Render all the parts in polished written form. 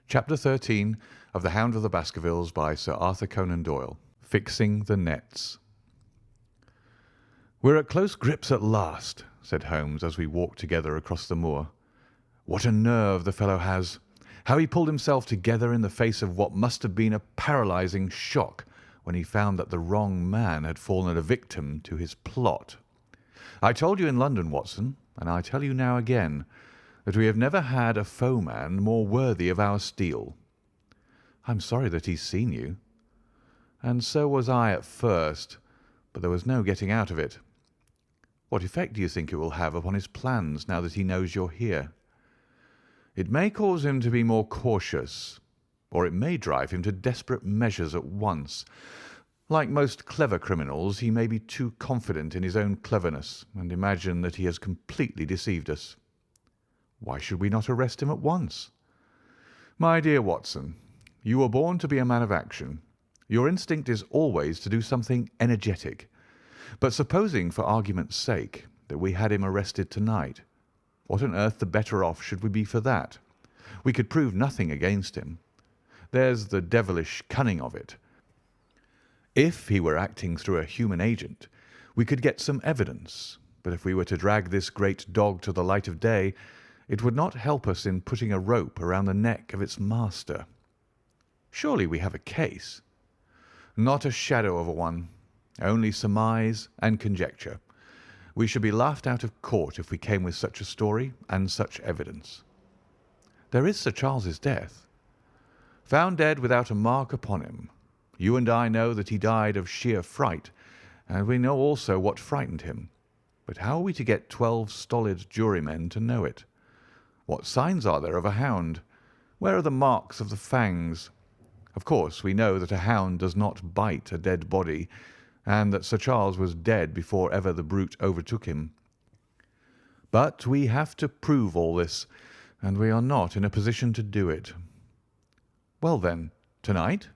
Chapter 13 of The Hound of the Baskervilles by Sir Arthur Conan Doyle. Fixing the Nets. "We're at close grips at last," said Holmes as we walked together across the moor. "What a nerve the fellow has! How he pulled himself together in the face of what must have been a paralysing shock when he found that the wrong man had fallen a victim to his plot. I told you in London, Watson, and I tell you now again, that we have never had a foeman more worthy of our steel. I'm sorry that he's seen you. And so was I at first, but there was no getting out of it. What effect do you think it will have upon his plans now that he knows you're here? It may cause him to be more cautious, or it may drive him to desperate measures at once. Like most clever criminals, he may be too confident in his own cleverness and imagine that he has completely deceived us. Why should we not arrest him at once? My dear Watson, you were born to be a man of action. Your instinct is always to do something energetic. But supposing, for argument's sake, that we had him arrested tonight, what on earth the better off should we be for that? We could prove nothing against him. There's the devilish cunning of it. If he were acting through a human agent, we could get some evidence, but if we were to drag this great dog to the light of day, it would not help us in putting a rope around the neck of its master. Surely we have a case? Not a shadow of a one, only surmise and conjecture. We should be laughed out of court if we came with such a story and such evidence. There is Sir Charles's death. Found dead without a mark upon him. You and I know that he died of sheer fright, and we know also what frightened him. But how are we to get 12 stolid jurymen to know it? What signs are there of a hound? Where are the marks of the fangs? Of course, we know that a hound does not bite a dead body, and that Sir Charles was dead before ever the brute overtook him. But we have to prove all this, and we are not in a position to do it. Well then, tonight?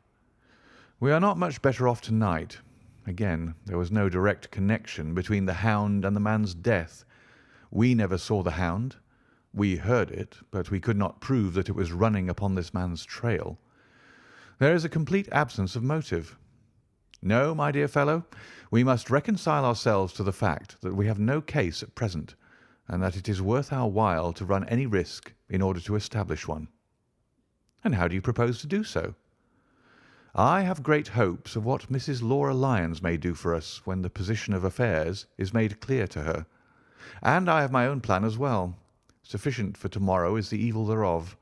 We are not much better off tonight. Again, there was no direct connection between the hound and the man's death. We never saw the hound. We heard it, but we could not prove that it was running upon this man's trail. There is a complete absence of motive. No, my dear fellow, we must reconcile ourselves to the fact that we have no case at present, and that it is worth our while to run any risk in order to establish one. And how do you propose to do so? I have great hopes of what Mrs. Laura Lyons may do for us when the position of affairs is made clear to her. And I have my own plan as well. Sufficient for tomorrow is the evil thereof,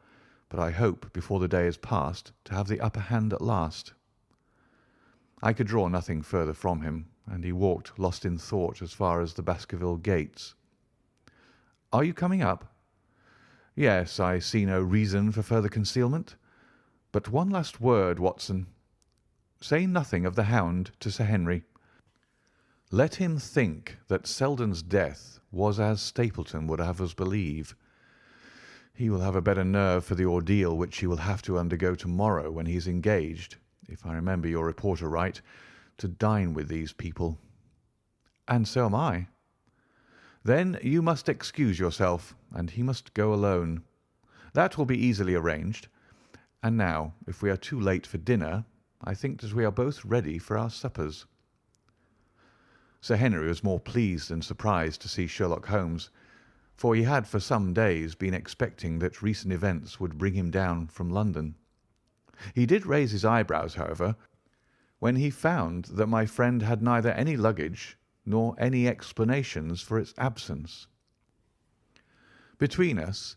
but I hope before the day is past to have the upper hand at last." I could draw nothing further from him, and he walked lost in thought as far as the Baskerville gates. "Are you coming up?" "Yes, I see no reason for further concealment. But one last word, Watson. Say nothing of the hound to Sir Henry. Let him think that Selden's death was as Stapleton would have us believe. He will have a better nerve for the ordeal which he will have to undergo tomorrow when he is engaged, if I remember your reporter right, to dine with these people. And so am I. Then you must excuse yourself, and he must go alone. That will be easily arranged. And now, if we are too late for dinner, I think that we are both ready for our suppers." Sir Henry was more pleased than surprised to see Sherlock Holmes, for he had for some days been expecting that recent events would bring him down from London. He did raise his eyebrows, however, when he found that my friend had neither any luggage nor any explanations for its absence. Between us,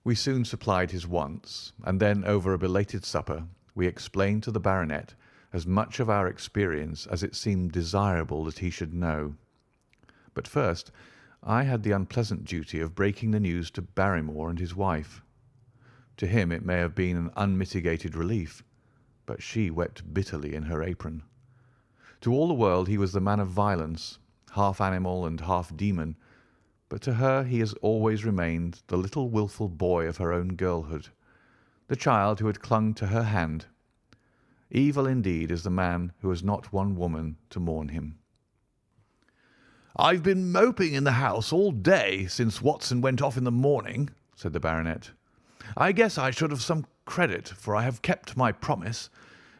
we soon supplied his wants, and then over a belated supper we explained to the baronet as much of our experience as it seemed desirable that he should know. But first I had the unpleasant duty of breaking the news to Barrymore and his wife. To him it may have been an unmitigated relief, but she wept bitterly in her apron. To all the world he was the man of violence, half animal and half demon, but to her he has always remained the little wilful boy of her own girlhood, the child who had clung to her hand. Evil indeed is the man who has not one woman to mourn him. "I've been moping in the house all day since Watson went off in the morning," said the baronet. "I guess I should have some credit, for I have kept my promise.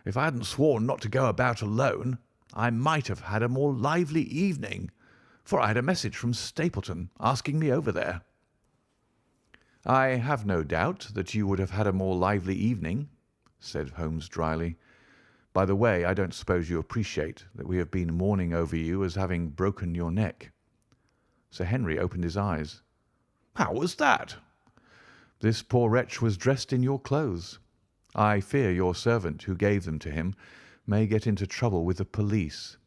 If I hadn't sworn not to go about alone, I might have had a more lively evening, for I had a message from Stapleton asking me over there." "I have no doubt that you would have had a more lively evening," said Holmes dryly. "By the way, I don't suppose you appreciate that we have been mourning over you as having broken your neck." Sir Henry opened his eyes. "How was that?" "This poor wretch was dressed in your clothes. I fear your servant, who gave them to him, may get into trouble with the police."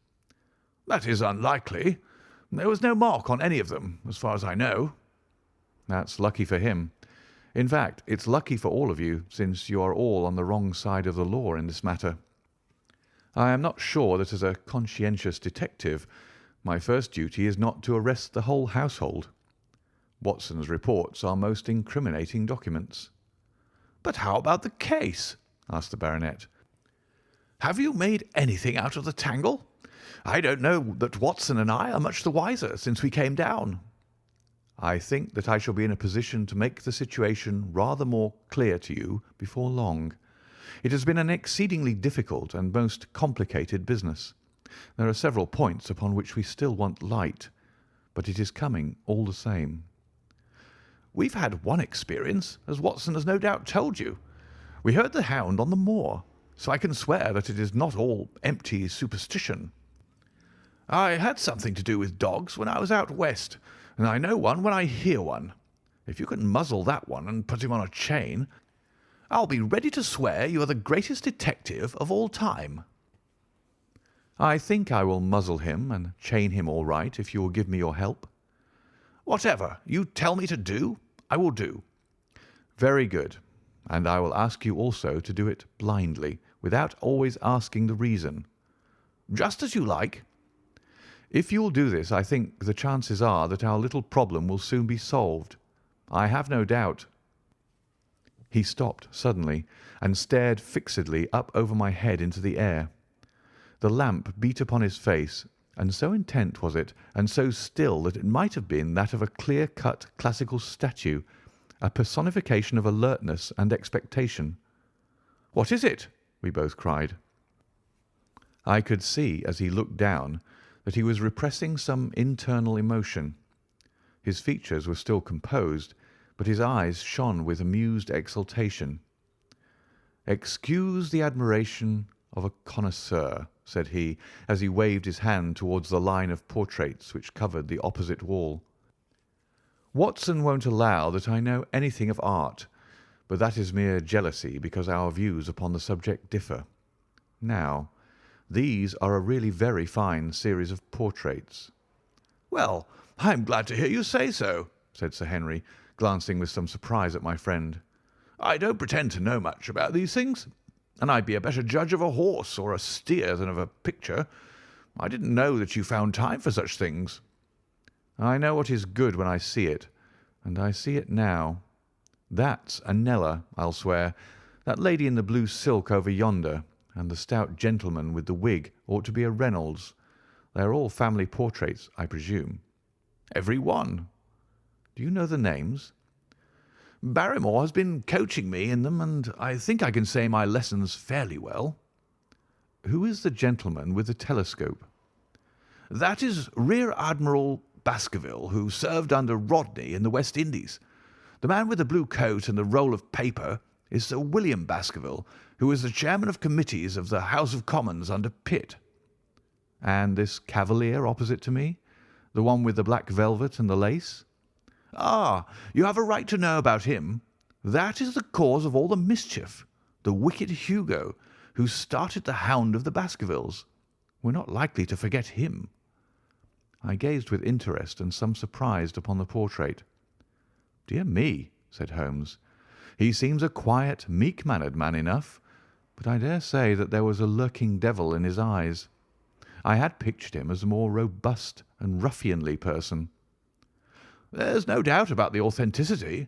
"That is unlikely. There was no mark on any of them, as far as I know." "That's lucky for him. In fact, it's lucky for all of you, since you are all on the wrong side of the law in this matter. I am not sure that as a conscientious detective, my first duty is not to arrest the whole household. Watson's reports are most incriminating documents." "But how about the case?" asked the baronet. "Have you made anything out of the tangle? I don't know that Watson and I are much the wiser since we came down." "I think that I shall be in a position to make the situation rather more clear to you before long. It has been an exceedingly difficult and most complicated business. There are several points upon which we still want light, but it is coming all the same." "We've had one experience, as Watson has no doubt told you. We heard the Hound on the moor, so I can swear that it is not all empty superstition. I had something to do with dogs when I was out west, and I know one when I hear one. If you can muzzle that one and put him on a chain, I'll be ready to swear you are the greatest detective of all time." "I think I will muzzle him and chain him all right, if you will give me your help." "Whatever you tell me to do, I will do." "Very good. And I will ask you also to do it blindly, without always asking the reason." "Just as you like." "If you will do this, I think the chances are that our little problem will soon be solved. I have no doubt—" He stopped suddenly and stared fixedly up over my head into the air. The lamp beat upon his face, and so intent was it, and so still, that it might have been that of a clear-cut classical statue, a personification of alertness and expectation. "What is it?" we both cried. I could see, as he looked down, that he was repressing some internal emotion. His features were still composed, but his eyes shone with amused exultation. "Excuse the admiration of a connoisseur," said he, as he waved his hand towards the line of portraits which covered the opposite wall. "Watson won't allow that I know anything of art, but that is mere jealousy because our views upon the subject differ. Now, these are a really very fine series of portraits." "Well, I'm glad to hear you say so," said Sir Henry, glancing with some surprise at my friend. "I don't pretend to know much about these things, and I'd be a better judge of a horse or a steer than of a picture. I didn't know that you found time for such things." "I know what is good when I see it, and I see it now. That's a Kneller, I'll swear. That lady in the blue silk over yonder, and the stout gentleman with the wig ought to be a Reynolds. They are all family portraits, I presume." "Every one." "Do you know the names?" "Barrymore has been coaching me in them, and I think I can say my lessons fairly well." "Who is the gentleman with the telescope?" "That is Rear Admiral Baskerville, who served under Rodney in the West Indies. The man with the blue coat and the roll of paper is Sir William Baskerville, who was the chairman of committees of the House of Commons under Pitt." "And this cavalier opposite to me, the one with the black velvet and the lace?" "Ah, you have a right to know about him. That is the cause of all the mischief, the wicked Hugo, who started the Hound of the Baskervilles. We're not likely to forget him." I gazed with interest and some surprise upon the portrait. "Dear me," said Holmes, "he seems a quiet, meek-mannered man enough, but I dare say that there was a lurking devil in his eyes. I had pictured him as a more robust and ruffianly person." "There's no doubt about the authenticity,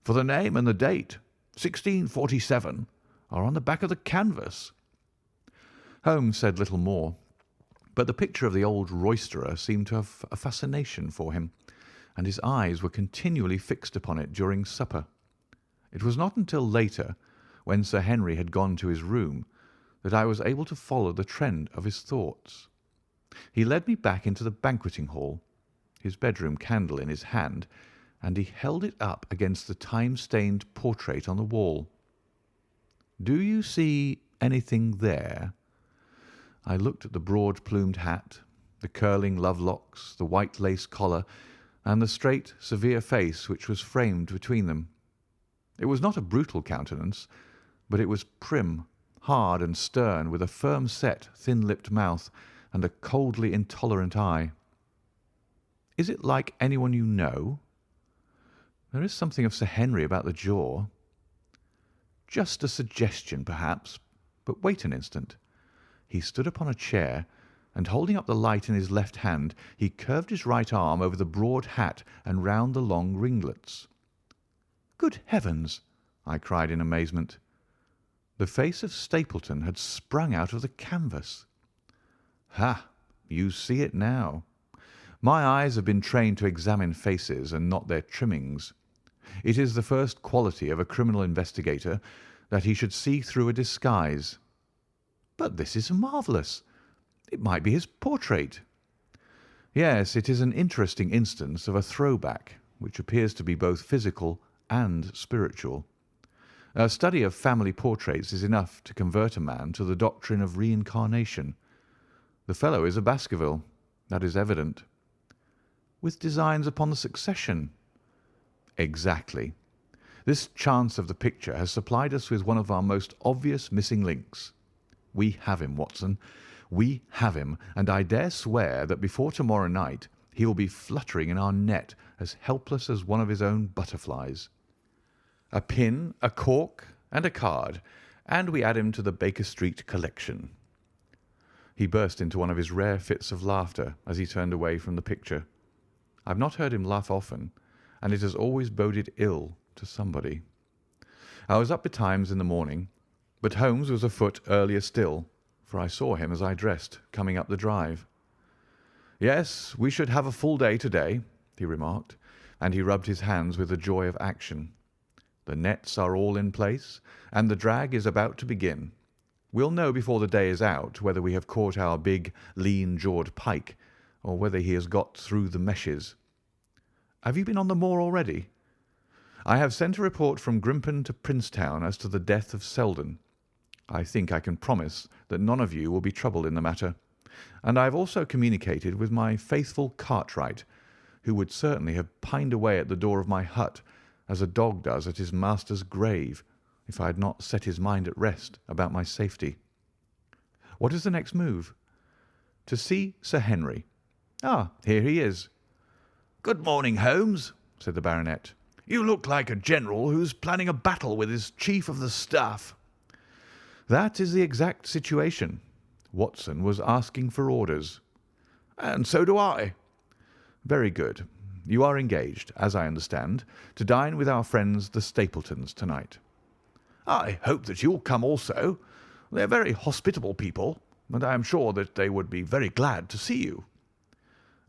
for the name and the date, 1647, are on the back of the canvas." Holmes said little more, but the picture of the old roisterer seemed to have a fascination for him, and his eyes were continually fixed upon it during supper. It was not until later, when Sir Henry had gone to his room, that I was able to follow the trend of his thoughts. He led me back into the banqueting hall, his bedroom candle in his hand, and he held it up against the time-stained portrait on the wall. "Do you see anything there?" I looked at the broad-plumed hat, the curling love-locks, the white lace collar, and the straight, severe face which was framed between them. It was not a brutal countenance, but it was prim, hard, and stern, with a firm-set, thin-lipped mouth and a coldly intolerant eye. "Is it like anyone you know?" "There is something of Sir Henry about the jaw." "Just a suggestion, perhaps. But wait an instant." He stood upon a chair, and holding up the light in his left hand, he curved his right arm over the broad hat and round the long ringlets. "Good heavens!" I cried in amazement. The face of Stapleton had sprung out of the canvas. "Ha! You see it now. My eyes have been trained to examine faces and not their trimmings. It is the first quality of a criminal investigator that he should see through a disguise. But this is marvellous. It might be his portrait." "Yes, it is an interesting instance of a throwback, which appears to be both physical and spiritual. A study of family portraits is enough to convert a man to the doctrine of reincarnation. The fellow is a Baskerville, that is evident." "With designs upon the succession?" "Exactly. This chance of the picture has supplied us with one of our most obvious missing links. We have him, Watson. We have him, and I dare swear that before tomorrow night he will be fluttering in our net as helpless as one of his own butterflies. A pin, a cork, and a card, and we add him to the Baker Street collection." He burst into one of his rare fits of laughter as he turned away from the picture. I have not heard him laugh often, and it has always boded ill to somebody. I was up betimes in the morning, but Holmes was afoot earlier still, for I saw him as I dressed, coming up the drive. "Yes, we should have a full day to-day," he remarked, and he rubbed his hands with the joy of action. "The nets are all in place, and the drag is about to begin. We'll know before the day is out whether we have caught our big, lean-jawed pike, or whether he has got through the meshes. Have you been on the moor already?" "I have sent a report from Grimpen to Princetown as to the death of Selden. I think I can promise that none of you will be troubled in the matter, and I have also communicated with my faithful Cartwright, who would certainly have pined away at the door of my hut as a dog does at his master's grave, if I had not set his mind at rest about my safety." "What is the next move?" "To see Sir Henry. Ah, here he is." "Good morning, Holmes," said the baronet. "You look like a general who's planning a battle with his chief of the staff." "That is the exact situation. Watson was asking for orders." "And so do I." "Very good. You are engaged, as I understand, to dine with our friends the Stapletons to-night." "I hope that you'll come also. They are very hospitable people, and I am sure that they would be very glad to see you."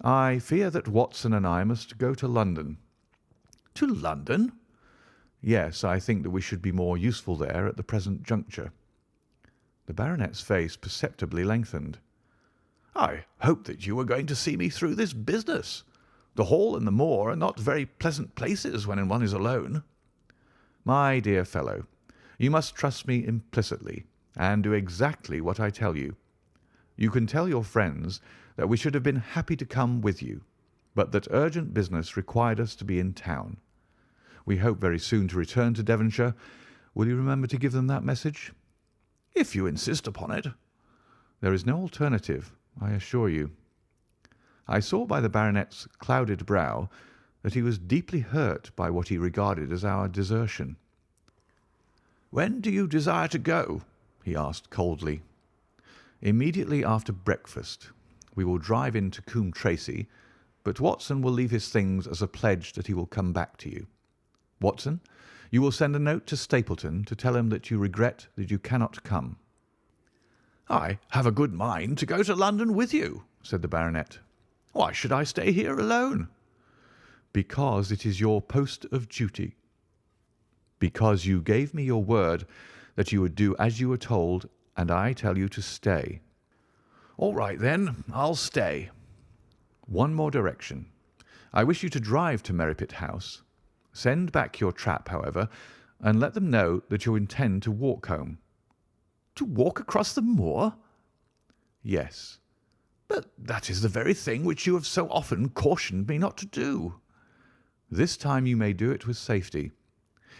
"I fear that Watson and I must go to London." "To London?" "Yes, I think that we should be more useful there at the present juncture." The baronet's face perceptibly lengthened. "I hoped that you were going to see me through this business. The hall and the moor are not very pleasant places when one is alone." "My dear fellow, you must trust me implicitly, and do exactly what I tell you. You can tell your friends that we should have been happy to come with you, but that urgent business required us to be in town. We hope very soon to return to Devonshire. Will you remember to give them that message?" "If you insist upon it." "There is no alternative, I assure you." I saw by the baronet's clouded brow that he was deeply hurt by what he regarded as our desertion. "When do you desire to go?" he asked coldly. "Immediately after breakfast. We will drive into Coombe Tracey, but Watson will leave his things as a pledge that he will come back to you. Watson, you will send a note to Stapleton to tell him that you regret that you cannot come." "I have a good mind to go to London with you," said the baronet. "Why should I stay here alone?" "Because it is your post of duty. Because you gave me your word that you would do as you were told, and I tell you to stay." "All right, then, I'll stay." "One more direction. I wish you to drive to Merripit House. Send back your trap, however, and let them know that you intend to walk home." "To walk across the moor?" "Yes." "But that is the very thing which you have so often cautioned me not to do." "This time you may do it with safety.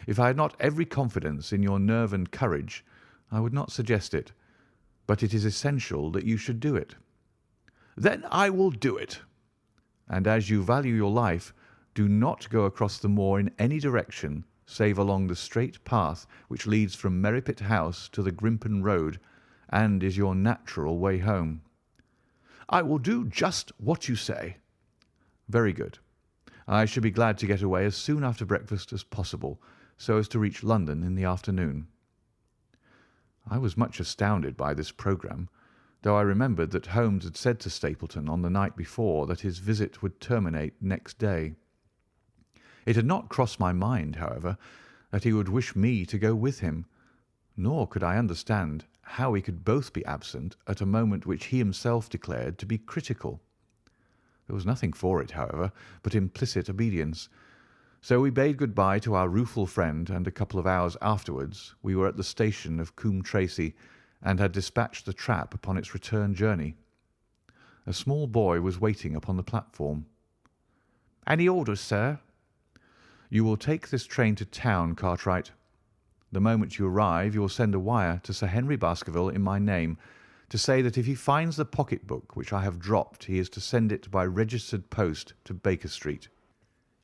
If I had not every confidence in your nerve and courage, I would not suggest it, but it is essential that you should do it." "Then I will do it." "And as you value your life, do not go across the moor in any direction save along the straight path which leads from Merripit House to the Grimpen Road, and is your natural way home." "I will do just what you say." "Very good. I should be glad to get away as soon after breakfast as possible, so as to reach London in the afternoon." I was much astounded by this programme, though I remembered that Holmes had said to Stapleton on the night before that his visit would terminate next day. It had not crossed my mind, however, that he would wish me to go with him, nor could I understand how we could both be absent at a moment which he himself declared to be critical. There was nothing for it, however, but implicit obedience, so we bade good-bye to our rueful friend, and a couple of hours afterwards we were at the station of Coombe Tracey, and had dispatched the trap upon its return journey. A small boy was waiting upon the platform. "Any orders, sir?" "You will take this train to town, Cartwright. The moment you arrive you will send a wire to Sir Henry Baskerville in my name, to say that if he finds the pocket-book which I have dropped he is to send it by registered post to Baker Street."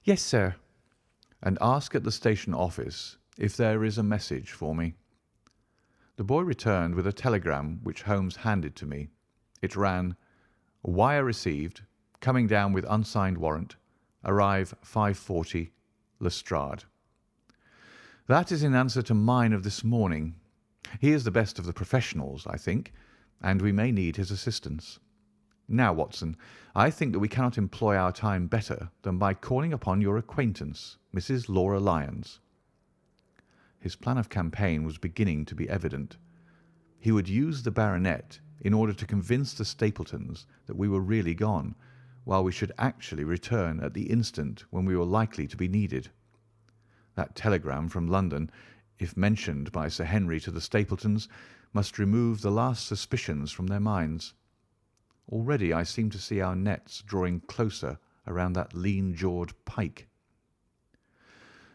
"Yes, sir." "And ask at the station office if there is a message for me." The boy returned with a telegram which Holmes handed to me. It ran: "Wire received. Coming down with unsigned warrant. Arrive 5:40. Lestrade." That is in answer to mine of this morning. He is the best of the professionals, I think, and we may need his assistance. Now, Watson, I think that we cannot employ our time better than by calling upon your acquaintance, Mrs. Laura Lyons. His plan of campaign was beginning to be evident. He would use the baronet in order to convince the Stapletons that we were really gone, while we should actually return at the instant when we were likely to be needed. That telegram from London, if mentioned by Sir Henry to the Stapletons, must remove the last suspicions from their minds. Already I seem to see our nets drawing closer around that lean-jawed pike.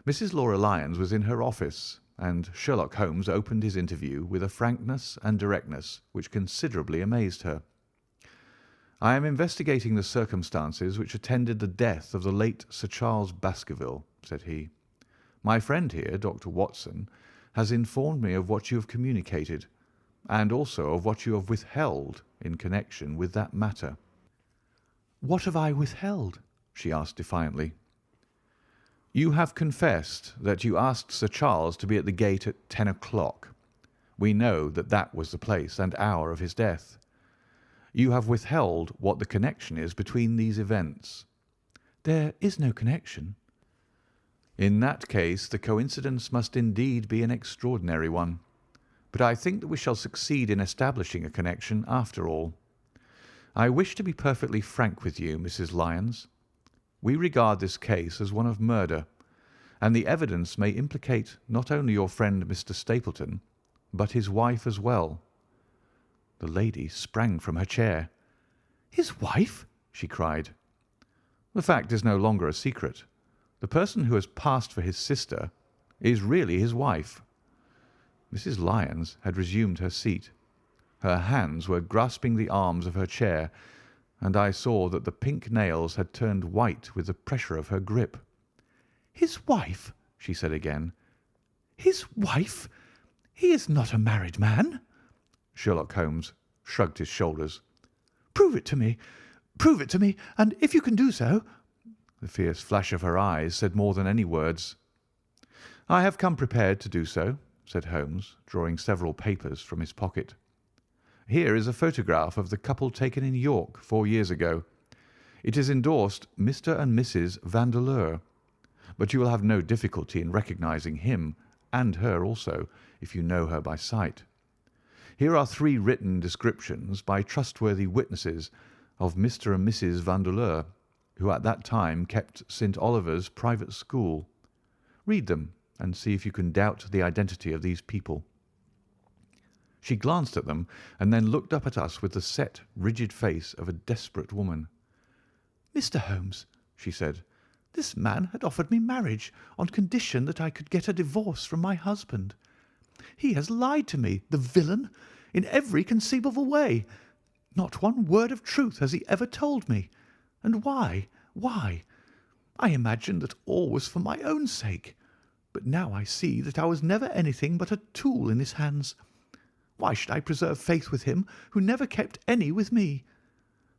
Mrs. Laura Lyons was in her office, and Sherlock Holmes opened his interview with a frankness and directness which considerably amazed her. "I am investigating the circumstances which attended the death of the late Sir Charles Baskerville," said he. "My friend here, Dr. Watson, has informed me of what you have communicated, and also of what you have withheld in connection with that matter." "What have I withheld?" she asked defiantly. "You have confessed that you asked Sir Charles to be at the gate at 10 o'clock. We know that that was the place and hour of his death. You have withheld what the connection is between these events." "There is no connection." "In that case the coincidence must indeed be an extraordinary one. But I think that we shall succeed in establishing a connection after all. I wish to be perfectly frank with you, Mrs. Lyons. We regard this case as one of murder, and the evidence may implicate not only your friend Mr. Stapleton, but his wife as well." The lady sprang from her chair. "His wife?" she cried. "The fact is no longer a secret. The person who has passed for his sister is really his wife." Mrs. Lyons had resumed her seat. Her hands were grasping the arms of her chair, and I saw that the pink nails had turned white with the pressure of her grip. "His wife?" she said again. "His wife? He is not a married man." Sherlock Holmes shrugged his shoulders. "Prove it to me. Prove it to me, and if you can do so—" The fierce flash of her eyes said more than any words. "I have come prepared to do so," said Holmes, drawing several papers from his pocket. "Here is a photograph of the couple taken in York 4 years ago. It is endorsed Mr. and Mrs. Vandeleur, but you will have no difficulty in recognizing him, and her also, if you know her by sight. Here are 3 written descriptions by trustworthy witnesses of Mr. and Mrs. Vandeleur, who at that time kept St. Oliver's private school. Read them and see if you can doubt the identity of these people." She glanced at them and then looked up at us with the set, rigid face of a desperate woman. "Mr. Holmes," she said, "this man had offered me marriage on condition that I could get a divorce from my husband. He has lied to me, the villain, in every conceivable way. Not one word of truth has he ever told me. And why? Why? I imagined that all was for my own sake, but now I see that I was never anything but a tool in his hands. Why should I preserve faith with him who never kept any with me?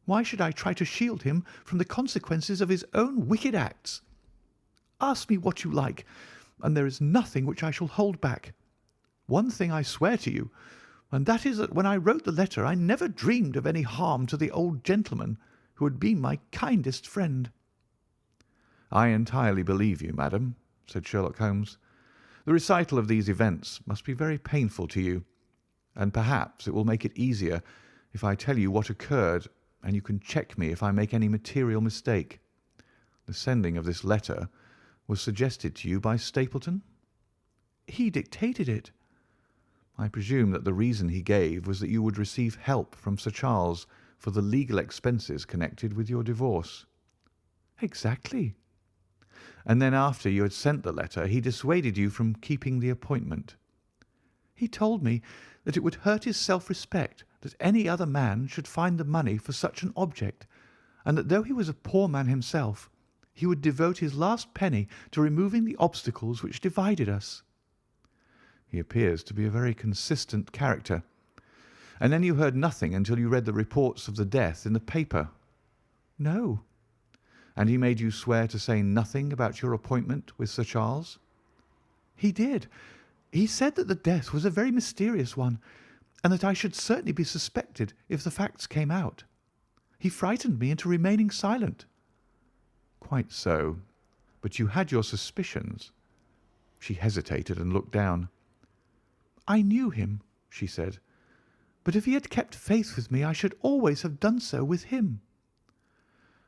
Why should I try to shield him from the consequences of his own wicked acts? Ask me what you like, and there is nothing which I shall hold back. One thing I swear to you, and that is that when I wrote the letter I never dreamed of any harm to the old gentleman who had been my kindest friend." "I entirely believe you, madam," said Sherlock Holmes. "The recital of these events must be very painful to you, and perhaps it will make it easier if I tell you what occurred, and you can check me if I make any material mistake. The sending of this letter was suggested to you by Stapleton?" "He dictated it." "I presume that the reason he gave was that you would receive help from Sir Charles for the legal expenses connected with your divorce." "Exactly." "And then after you had sent the letter he dissuaded you from keeping the appointment?" "He told me that it would hurt his self-respect that any other man should find the money for such an object, and that though he was a poor man himself, he would devote his last penny to removing the obstacles which divided us." "He appears to be a very consistent character. And then you heard nothing until you read the reports of the death in the paper?" "No." "And he made you swear to say nothing about your appointment with Sir Charles?" "He did. He said that the death was a very mysterious one, and that I should certainly be suspected if the facts came out. He frightened me into remaining silent." "Quite so. But you had your suspicions." She hesitated and looked down. "I knew him," she said, "but if he had kept faith with me I should always have done so with him."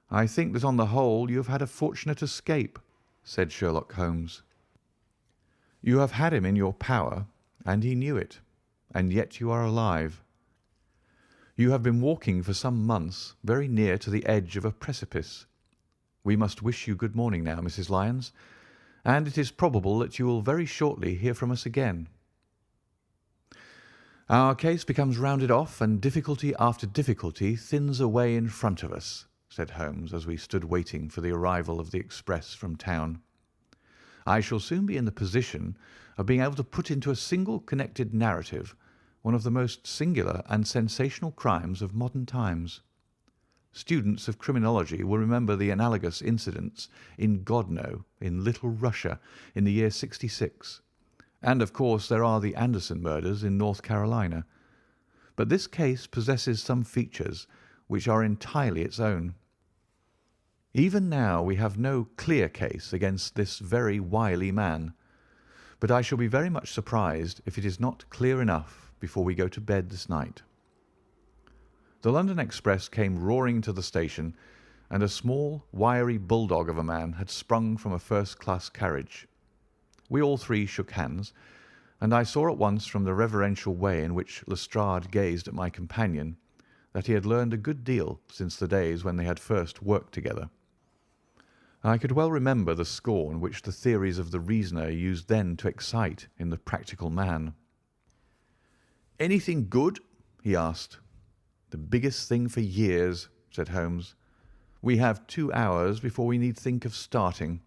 "I think that on the whole you have had a fortunate escape," said Sherlock Holmes. "You have had him in your power, and he knew it, and yet you are alive. You have been walking for some months very near to the edge of a precipice. We must wish you good morning now, Mrs. Lyons, and it is probable that you will very shortly hear from us again." "Our case becomes rounded off, and difficulty after difficulty thins away in front of us," said Holmes, as we stood waiting for the arrival of the express from town. "I shall soon be in the position of being able to put into a single connected narrative one of the most singular and sensational crimes of modern times. Students of criminology will remember the analogous incidents in Godno, in Little Russia, in the year '66. And, of course, there are the Anderson murders in North Carolina. But this case possesses some features which are entirely its own. Even now we have no clear case against this very wily man, but I shall be very much surprised if it is not clear enough before we go to bed this night." The London express came roaring to the station, and a small, wiry bulldog of a man had sprung from a first-class carriage. We all 3 shook hands, and I saw at once from the reverential way in which Lestrade gazed at my companion that he had learned a good deal since the days when they had first worked together. I could well remember the scorn which the theories of the reasoner used then to excite in the practical man. "Anything good?" he asked. "The biggest thing for years," said Holmes. "We have 2 hours before we need think of starting.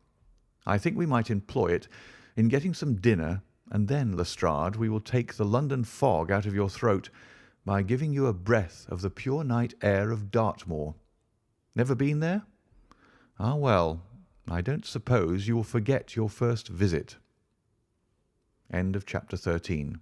I think we might employ it in getting some dinner, and then, Lestrade, we will take the London fog out of your throat by giving you a breath of the pure night air of Dartmoor. Never been there? Ah, well, I don't suppose you will forget your first visit." End of chapter 13.